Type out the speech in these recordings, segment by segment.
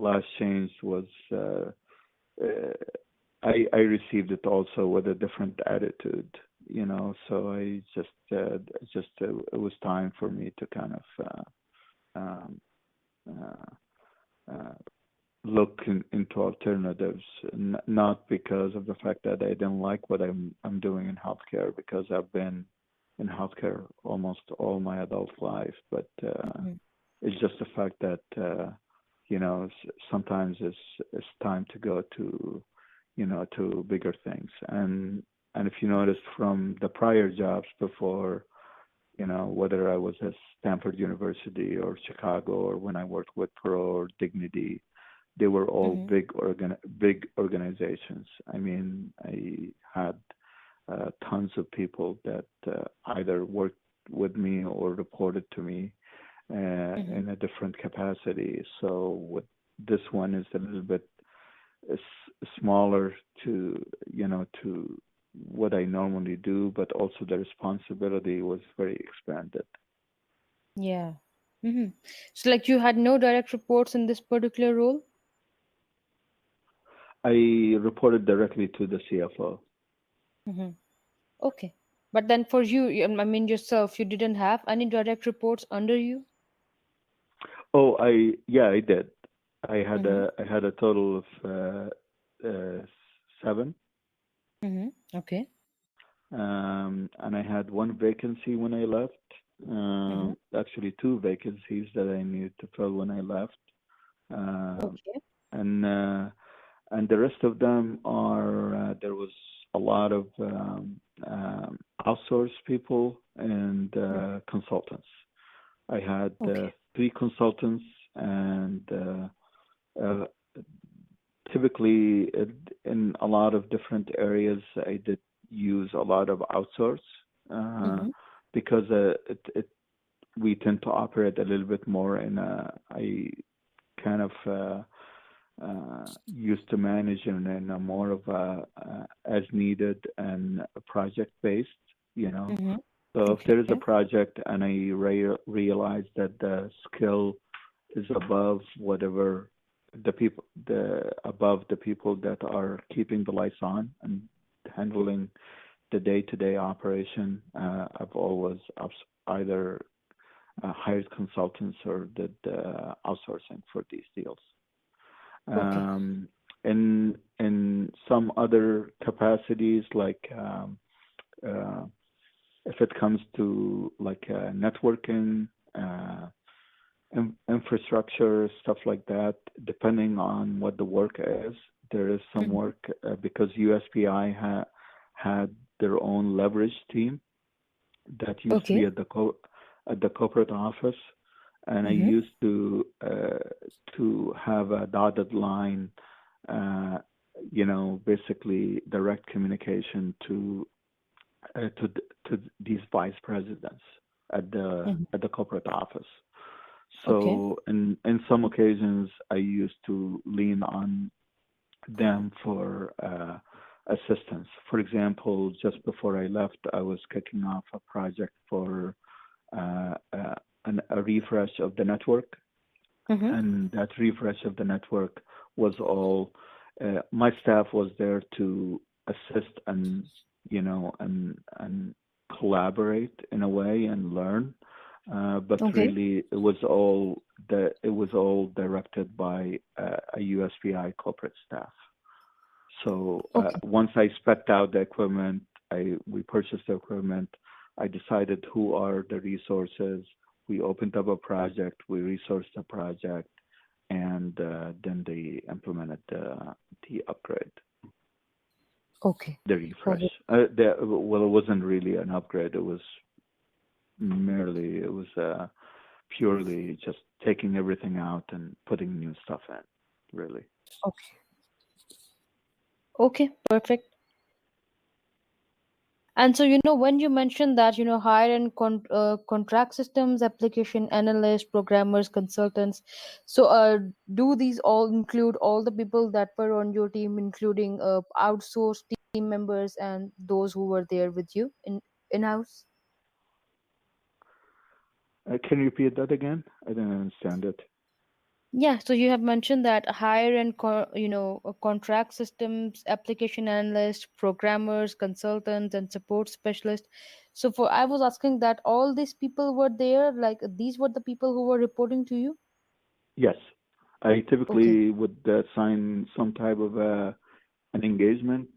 last change was I received it also with a different attitude, So I just it was time for me to kind of um, uh, look into alternatives, not because of the fact that I didn't like what I'm doing in healthcare, because I've been in healthcare almost all my adult life, but Mhm. it's just the fact that sometimes it's time to go to to bigger things. And if you notice from the prior jobs before, whether I was at Stanford University or Chicago, or when I worked with Pro or Dignity, they were all Mhm. big organizations. I mean, I had tons of people that either worked with me or reported to me Mhm. in a different capacity. So with this one is a little bit smaller to to what I normally do, but also the responsibility was very expanded. Yeah. So, like, you had no direct reports in this particular role? I reported directly to the CFO. Hmm. Okay. But then for you, I mean, yourself, you didn't have any direct reports under you? Oh, I did. Mm-hmm. I had a total of seven, Okay. and I had one vacancy when I left. Mm-hmm. Actually, two vacancies that I needed to fill when I left, um, Okay. and uh, and the rest of them are there was a lot of outsourced people and consultants. I had Okay. three consultants, and uh, typically in a lot of different areas, I did use a lot of outsource uh, Mm-hmm. because we tend to operate a little bit more in a I kind of used to manage in a more of a as needed and project based. Mm-hmm. So if Okay. there is a project and I realize that the skill is above whatever the above the people that are keeping the lights on and handling the day-to-day operation, I've always either hired consultants or did outsourcing for these deals. Okay. Um, in some other capacities, like uh, if it comes to like networking, infrastructure, stuff like that, depending on what the work is, there is some Mm-hmm. work because USPI had their own leverage team that used to be Okay. at at the corporate office, and I Mm-hmm. used to have a dotted line, uh, basically direct communication to these vice presidents Mm-hmm. at the corporate office. Okay. So in some occasions, I used to lean on them for assistance. For example, just before I left, I was kicking off a project for a refresh of the network, Mm-hmm. and that refresh of the network was all my staff was there to assist and and collaborate in a way and learn, but Okay. really it was all directed by a USPI corporate staff. So Okay. once I spec'd out the equipment, we purchased the equipment. I decided who are the resources. We opened up a project. We resourced the project, and then they implemented the upgrade, Okay. the Got refresh. it. Well, it wasn't really an upgrade. It was purely just taking everything out and putting new stuff in. Really. Okay. Okay. Perfect. And so, when you mentioned that, hire and contract systems, application analysts, programmers, consultants. So, do these all include all the people that were on your team, including outsourced team members and those who were there with you in-house? Can you repeat that again? I didn't understand it. Yeah, so you have mentioned that higher end, contract systems, application analysts, programmers, consultants, and support specialists. So for I was asking that all these people were there, like these were the people who were reporting to you. Yes, I Okay. typically would sign some type of an engagement,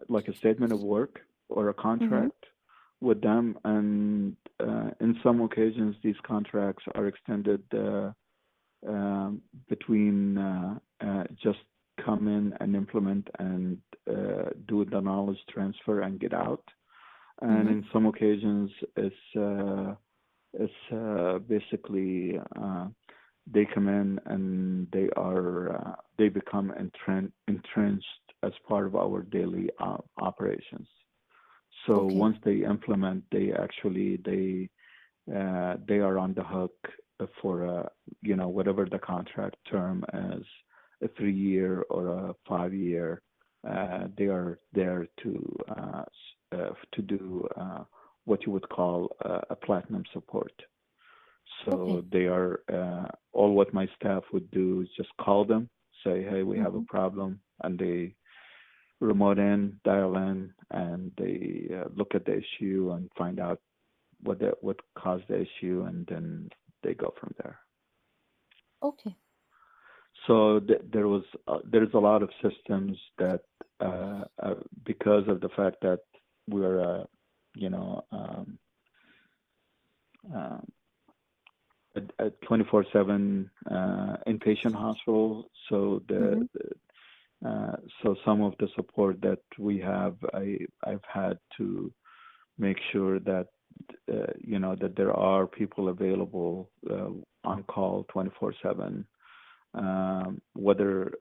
like a statement of work or a Mm-hmm. contract with them, and in some occasions these contracts are extended between just come in and implement and do the knowledge transfer and get out. And Mm-hmm. in some occasions, it's basically they come in and they become entrenched as part of our daily operations. So Okay. once they implement, they are on the hook for whatever the contract term is, a 3 year or a 5 year. They are there to do what you would call a platinum support. Okay. So they are all what my staff would do is just call them, say, hey, we have a Mm-hmm. problem, and they remote in, dial in, and they look at the issue and find out what caused the issue, and then they go from there. Okay. So there's a lot of systems that because of the fact that we're you know uh, a 24/7 inpatient hospital. So Mm-hmm. so some of the support that we have, I've had to make sure that that there are people available on call 24/7, whether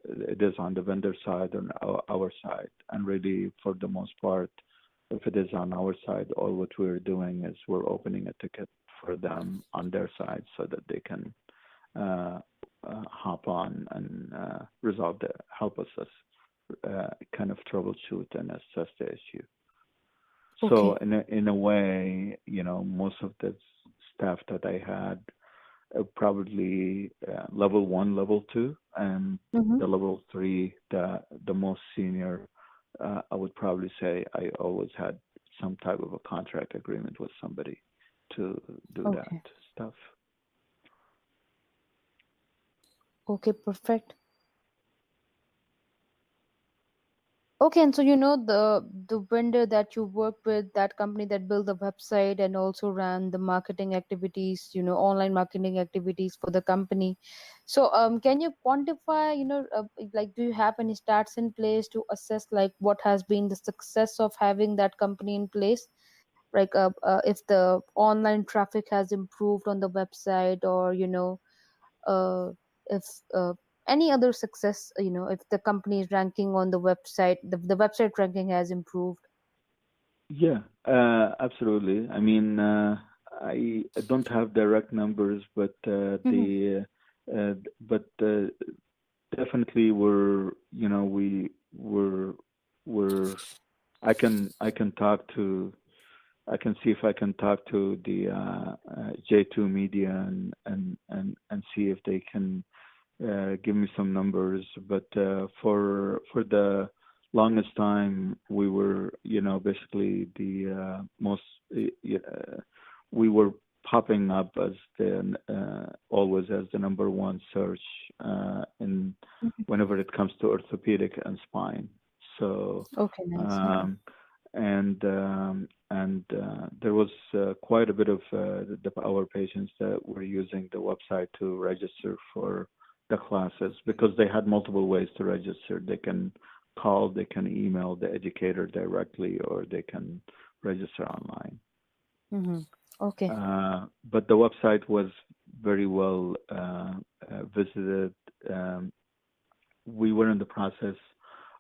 it is on the vendor side or our side. And really, for the most part, if it is on our side, all what we're doing is we're opening a ticket for them on their side so that they can uh, hop on and help us kind of troubleshoot and assess the issue. So Okay. in a way, most of the staff that I had probably level one, level two, and Mm-hmm. the level three, the most senior. I would probably say I always had some type of a contract agreement with somebody to do that Okay. stuff. Okay. Perfect. Okay, and so the vendor that you work with, that company that built the website and also ran the marketing activities, online marketing activities for the company. So, can you quantify, like, do you have any stats in place to assess like what has been the success of having that company in place? Like, if the online traffic has improved on the website, or uh, if any other success, if the company is ranking on the website, the website ranking has improved. Yeah, absolutely. I mean, I don't have direct numbers, but Mm-hmm. but definitely we're I can talk to I can see if I can talk to the J2 Media and see if they can give me some numbers. But for the longest time, we were, basically the most, we were popping up as the always as the number one search in Hmm. whenever it comes to orthopedic and spine. So Okay, nice. Okay. um, there was quite a bit of our patients that were using the website to register for the classes because they had multiple ways to register. They can call, they can email the educator directly, or they can register online. Mm-hmm. Okay. But the website was very well visited. Um, we were in the process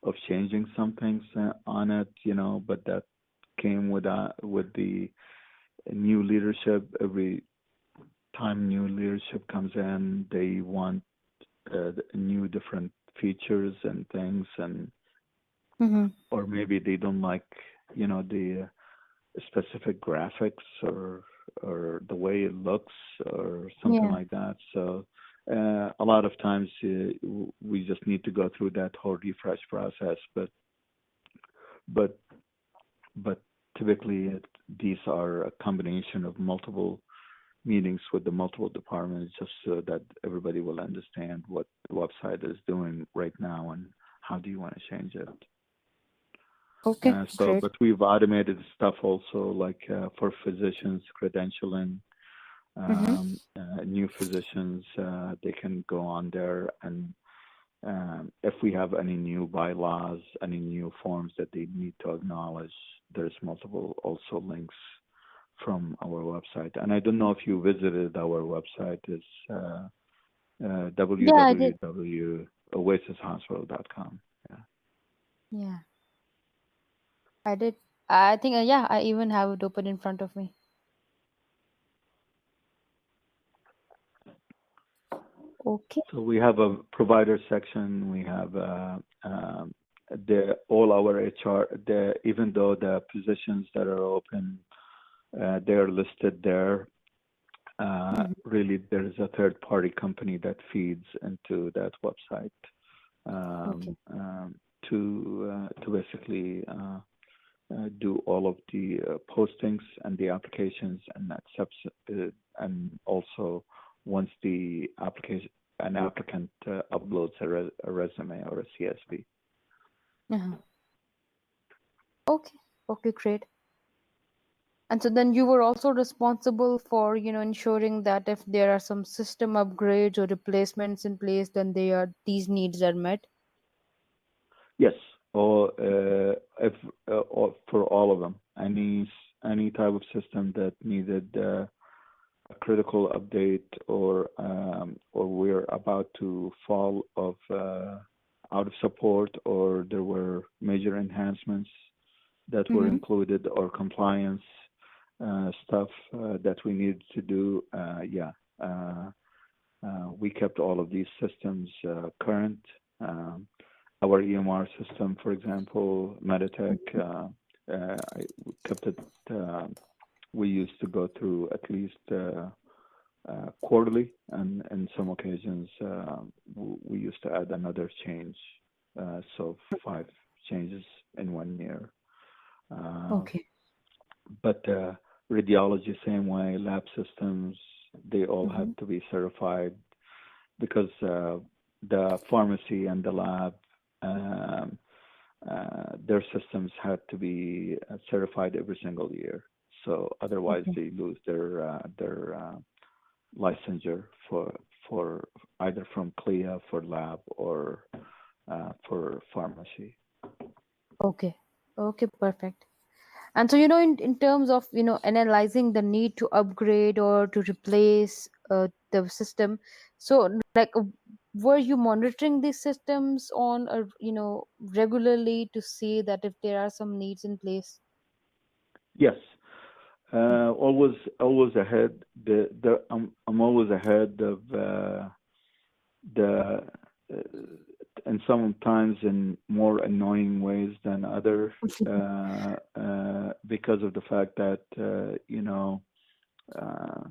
of changing some things on it, but that came with the new leadership. Every time new leadership comes in, they want new different features and things, and Mm-hmm. or maybe they don't like the specific graphics or the way it looks or something Yeah. like that. So A lot of times we just need to go through that whole refresh process, but but typically these are a combination of multiple meetings with the multiple departments just so that everybody will understand what the website is doing right now and how do you want to change it. Okay, great. But we've automated stuff also, like for physicians credentialing. Mm-hmm. New physicians, they can go on there, and if we have any new bylaws, any new forms that they need to acknowledge, there's multiple also links from our website. And I don't know if you visited our website. It's Yeah, I did. www.oasishospital.com. Yeah. Yeah, I did. I think, yeah, I even have it open in front of me. Okay. So we have a provider section. We have the all our HR. Even though the positions that are open, they're listed there. Mm-hmm. Really, there is a third-party company that feeds into that website Okay. to basically do all of the postings and the applications and accepts and also once the application an applicant uploads a resume or a CSV. Uh-huh. Okay. Okay, great. And so then you were also responsible for, ensuring that if there are some system upgrades or replacements in place, then these needs are met. Yes, or if or for all of them, any type of system that needed a critical update or we're about to fall of out of support or there were major enhancements that were Mm-hmm. included or compliance stuff that we needed to do. Uh, we kept all of these systems current. Um, our EMR system, for example, Meditech, we kept it. We used to go through at least quarterly, and in some occasions we used to add another change. So 5 changes in 1 year. Uh, Okay. but radiology, same way. Lab systems, they all had Mm-hmm. to be certified because the pharmacy and the lab, um, their systems had to be certified every single year. So otherwise, Okay. they lose their licensure for either from CLIA for lab or for pharmacy. Okay. Okay, perfect. And so, in terms of, analyzing the need to upgrade or to replace the system, so like, were you monitoring these systems on regularly to see that if there are some needs in place? Yes, always ahead. I'm always ahead of the and sometimes in more annoying ways than other because of the fact that uh,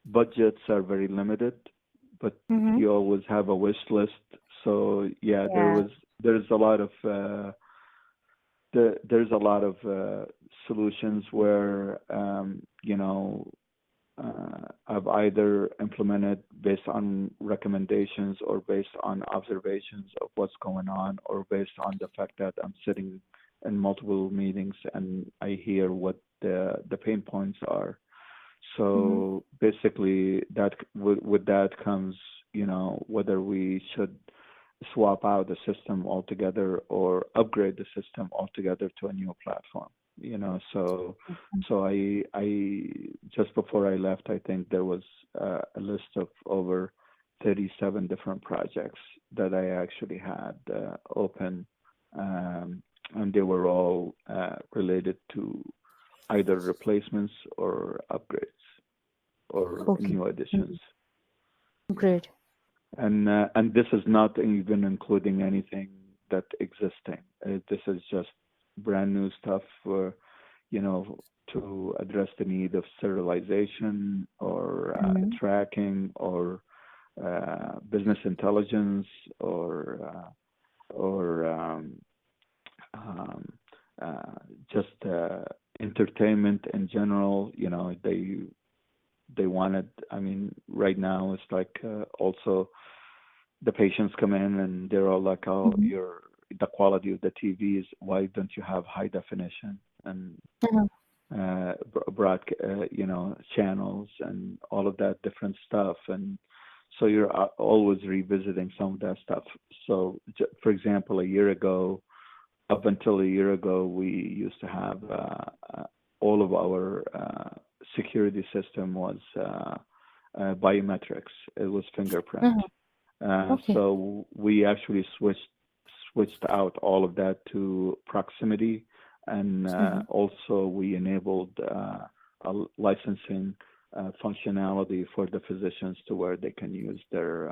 budgets are very limited, but Mm-hmm. you always have a wish list. So yeah, Yeah. there's a lot of there's a lot of solutions where I've either implemented based on recommendations or based on observations of what's going on, or based on the fact that I'm sitting in multiple meetings and I hear what the pain points are. Mm-hmm. So basically, that with that comes, whether we should swap out the system altogether or upgrade the system altogether to a new platform. So I just before I left, I think there was a list of over 37 different projects that I actually had open, and they were all related to either replacements or upgrades or Okay. new additions. Great. And this is not even including anything that existing. This is just brand new stuff for, to address the need of serialization or Mm-hmm. tracking or business intelligence or um, just entertainment in general. They wanted. I mean, right now it's like also the patients come in and they're all like, "Oh, Mm-hmm. the quality of the TVs. Why don't you have high definition and Uh-huh. broad, channels and all of that different stuff?" And so you're always revisiting some of that stuff. So, for example, up until a year ago, we used to have all of our security system was biometrics. It was fingerprint. Uh-huh. Okay. So we actually switched out all of that to proximity, and Mm-hmm. also we enabled a licensing functionality for the physicians to where they can use their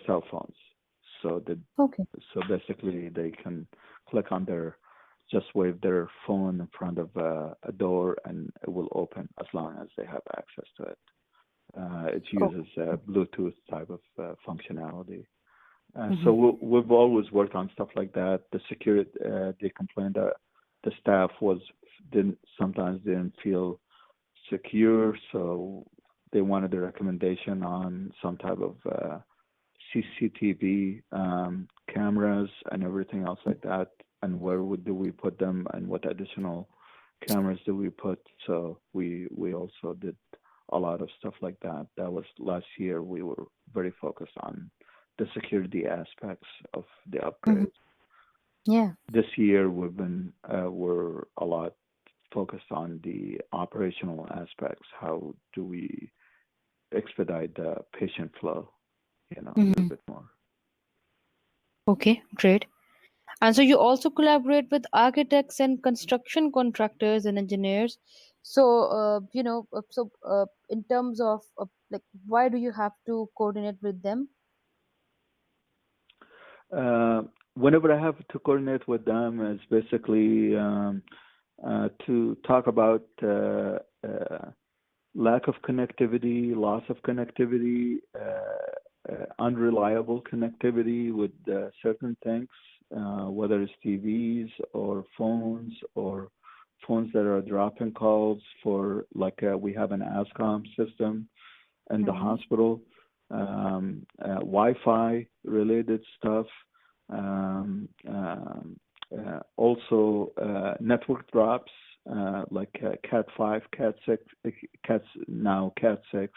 cell phones. So that Okay. so basically they can click on just wave their phone in front of a door and it will open as long as they have access to it. It Oh. uses Bluetooth type of functionality. So Mm-hmm. we've always worked on stuff like that. The security, they complained that the staff didn't feel secure, so they wanted a recommendation on some type of CCTV cameras and everything else like that, and do we put them, and what additional cameras do we put? So we also did a lot of stuff like that. That was last year. We were very focused on the security aspects of the Mm-hmm. upgrades. Yeah. This year we're a lot focused on the operational aspects. How do we expedite the patient flow, a little Mm-hmm. bit more. Okay, great. And so you also collaborate with architects and construction contractors and engineers. So, in terms of like, why do you have to coordinate with them? Whenever I have to coordinate with them, it's basically to talk about lack of connectivity, loss of connectivity, unreliable connectivity with certain things, whether it's TVs or phones that are dropping calls for, like we have an ASCOM system in the Mm-hmm. hospital, Wi-Fi related stuff, also network drops, like Cat 5, Cat 6, Cat 6.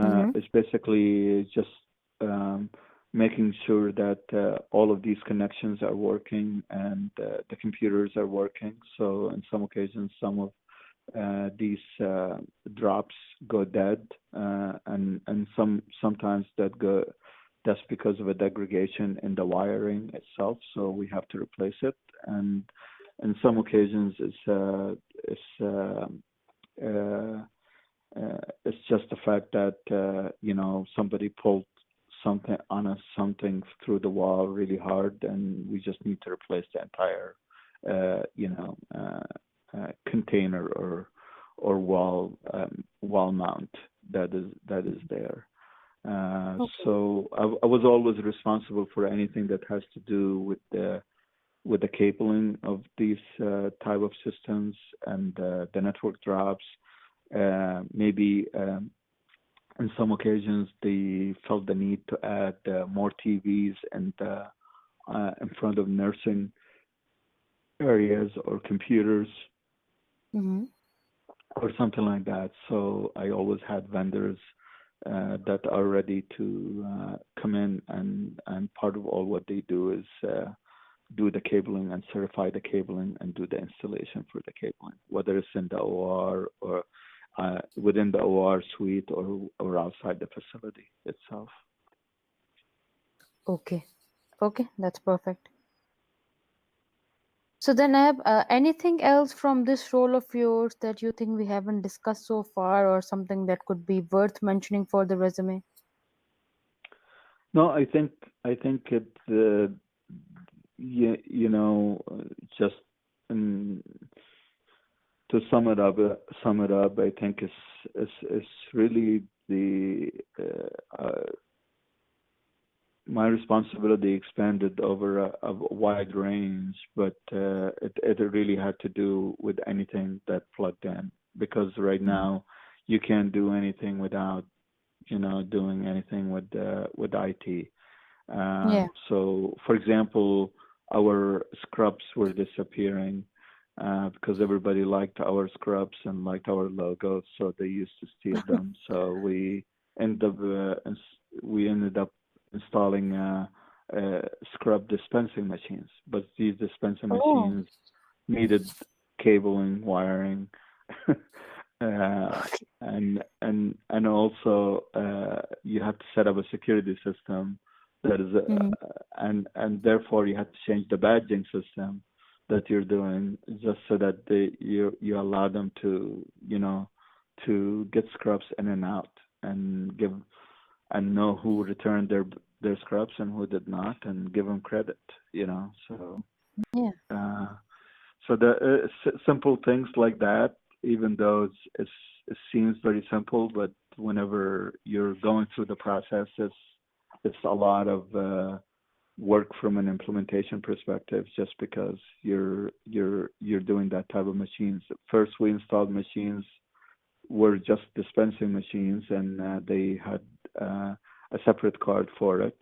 Mm-hmm. It's basically just um, making sure that all of these connections are working and the computers are working. So in some occasions, some of these drops go dead, and sometimes that's because of a degradation in the wiring itself. So we have to replace it, and in some occasions uh, it's just the fact that somebody pulled something through the wall really hard, and we just need to replace the entire uh, you know uh, container or wall mount that is there. Okay. So I was always responsible for anything that has to do with the cabling of these type of systems and the network drops. Maybe in some occasions they felt the need to add more TVs and in front of nursing areas or computers Mm-hmm. or something like that. So I always had vendors that are ready to come in, and part of all what they do is do the cabling and certify the cabling and do the installation for the cabling, whether it's in the OR or within the OR suite or outside the facility itself. Okay. Okay, that's perfect. So then, I have anything else from this role of yours that you think we haven't discussed so far, or something that could be worth mentioning for the resume? No, I think it just um, to sum it up, I think it's really the my responsibility expanded over a wide range, but it really had to do with anything that plugged in, because right Mm. now you can't do anything without doing anything with IT. Yeah. So, for example, our scrubs were disappearing because everybody liked our scrubs and liked our logos, so they used to steal them. So ended up we ended up installing scrub dispensing machines, but these dispensing Oh. machines needed cabling, wiring, uh, and also you have to set up a security system that is Mm-hmm. and therefore you have to change the badging system that you're doing just so that you allow them to to get scrubs in and out and give and know who returned their scrubs and who did not and give them credit. So Yeah. uh, so the simple things like that, even though it seems very simple, but whenever you're going through the process, it's a lot of work from an implementation perspective, just because you're doing that type of machines. First, we installed machines were just dispensing machines, and they had a separate card for it.